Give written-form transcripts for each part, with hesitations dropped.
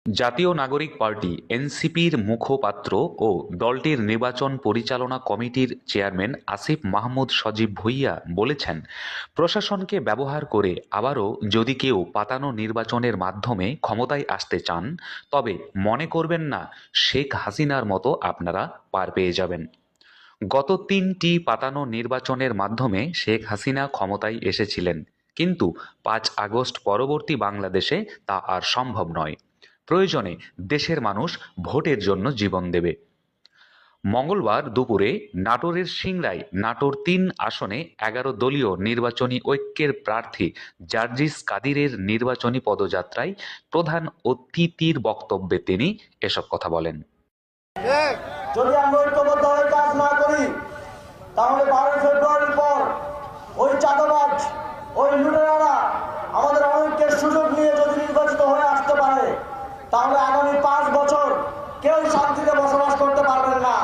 জাতীয় নাগরিক পার্টি এনসিপির মুখপাত্র ও দলটির নির্বাচন পরিচালনা কমিটির চেয়ারম্যান আসিফ মাহমুদ সজীব ভুঁইয়া বলেছেন, প্রশাসনকে ব্যবহার করে আবারও যদি কেউ পাতানো নির্বাচনের মাধ্যমে ক্ষমতায় আসতে চান, তবে মনে করবেন না শেখ হাসিনার মতো আপনারা পার পেয়ে যাবেন। গত ৩টি পাতানো নির্বাচনের মাধ্যমে শেখ হাসিনা ক্ষমতায় এসেছিলেন, কিন্তু ৫ আগস্ট পরবর্তী বাংলাদেশে তা আর সম্ভব নয়। প্রয়োজনে দেশের মানুষ ভোটের জন্য জীবন দেবে। মঙ্গলবার দুপুরে নাটোরের সিংড়ায় নাটোর-৩ আসনে ১১ দলীয় নির্বাচনী ঐক্যের প্রার্থী জার্জিস কাদিরের নির্বাচনী পদযাত্রায় প্রধান অতিথির বক্তব্যে তিনি এসব কথা বলেন। যদি আমরা ঐক্যবদ্ধ হয়ে কাজ না করি, তাহলে 12 ফেব্রুয়ারির পর ওই চাঁদাবাজ, ওই লুটেরারা আমাদের অনেকের সুযোগ নিয়ে যদি নির্বাচিত হয়ে আসতে পারে, তাহলে আগামী 5 বছর কেউ শান্তিতে বসবাস করতে পারবেন না।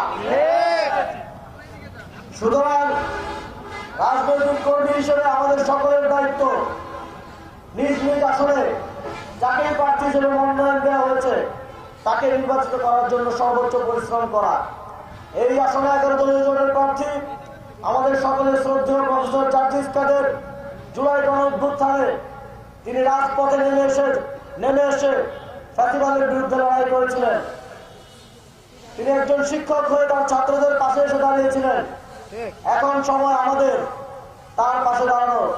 সুতরাং রাজনৈতিক কর্মী হিসেবে আমাদের সকলের দায়িত্ব নিজ নিজ আসনে যাকে প্রার্থী হিসেবে মনোনয়ন দেওয়া হয়েছে তাকে নির্বাচিত করার জন্য সর্বোচ্চ পরিশ্রম করা। এই আসনে 11 দলীয় জোটের প্রার্থী আমাদের সকলের শ্রদ্ধেয় প্রফেসর জার্জিস কাদের জুলাই গণঅভ্যুত্থানে তিনি রাজপথে নেমে এসে ফ্যাসিবাদের বিরুদ্ধে লড়াই করেছিলেন। তিনি একজন শিক্ষক হয়ে তার ছাত্রদের পাশে এসে দাঁড়িয়েছিলেন। এখন সময় আমাদের তার পাশে দাঁড়ানোর।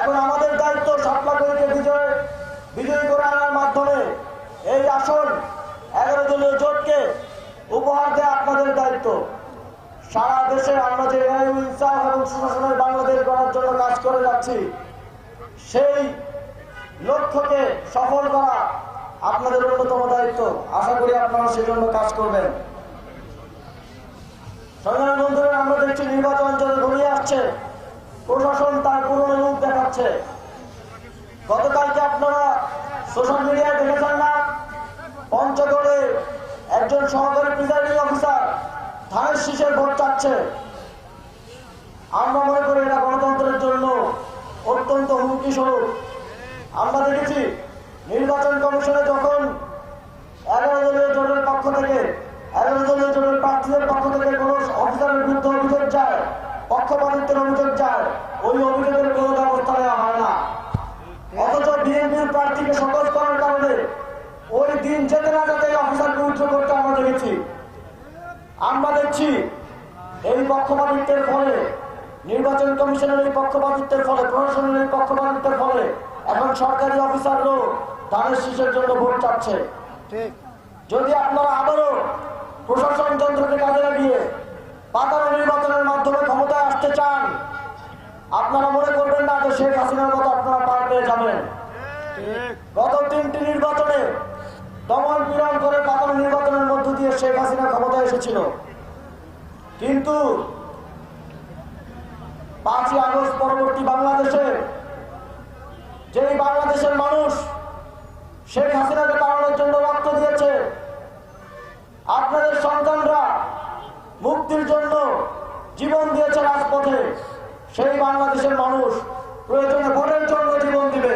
এখন আমাদের দায়িত্ব সাতলাখকে বিজয়ী করে আনার মাধ্যমে এই আসন 11 দলীয় জোটকে উপহার দেওয়া আপনাদের দায়িত্ব। সারা দেশে আমরা যে ইনসাফ এবং সুশাসনের বাংলাদেশ গড়ার জন্য কাজ করে যাচ্ছি, সেই লক্ষ্যকে সফল করা আপনাদের অন্যতম দায়িত্ব। আশা করি আপনারা সেই জন্য কাজ করবেন। সংগ্রামী বন্ধুরা, আমরা দেখছি নির্বাচন যত ঘনিয়ে আসছে, প্রশাসন তার পুরনো রূপ দেখাচ্ছে। গতকালকে আপনারা সোশ্যাল মিডিয়ায় দেখেছেন না, পঞ্চগড়ে একজন সহকারী প্রিজাইডিং অফিসার ধানের শীষের ভোট চাচ্ছে। আমরা মনে করি এটা গণতন্ত্রের জন্য অত্যন্ত হুমকি স্বরূপ। আমরা দেখেছি নির্বাচন কমিশনে যখন 11 দলীয় জোটের পক্ষ থেকে 11 দলীয় জোটের প্রার্থীদের পক্ষ থেকে কোনো অফিসারের বিরুদ্ধে অভিযোগ যায়, পক্ষপাতিত্বের অভিযোগ যায়, ওই অভিযোগের কোনো ব্যবস্থা নেওয়া হয় না। অথচ বিএনপির প্রার্থীকে সকল করার কারণে ওই দিন যেতে না যেতে অফিসারকে উঠে করতে আমরা দেখেছি। আমরা দেখছি এই পক্ষপাতিত্বের ফলে, নির্বাচন কমিশনের এই পক্ষপাতিত্বের ফলে, প্রশাসনের এই পক্ষপাতিত্বের ফলে এখন সরকারি অফিসাররাও ধানের শীষের জন্য ভোট চাচ্ছে। যদি আপনারা আবারও প্রশাসন যন্ত্রকে কাজে লাগিয়ে পাতানো নির্বাচনের মাধ্যমে ক্ষমতায় আসতে চান, আপনারা মনে করবেন না যে শেখ হাসিনার মতো আপনারা পার পেয়ে যাবেন। গত 3টি নির্বাচনে দমন পীড়ন করে পাতানো নির্বাচনের মধ্য দিয়ে শেখ হাসিনা ক্ষমতায় এসেছিল, কিন্তু 5ই আগস্ট পরবর্তী বাংলাদেশে যেই বাংলাদেশের মানুষ শেখ হাসিনাকে তাড়ানোর জন্য রক্ত দিয়েছে, আপনাদের সন্তানরা মুক্তির জন্য জীবন দিয়েছে রাজপথে, সেই বাংলাদেশের মানুষ প্রয়োজনে ভোটের জন্য জীবন দিবে।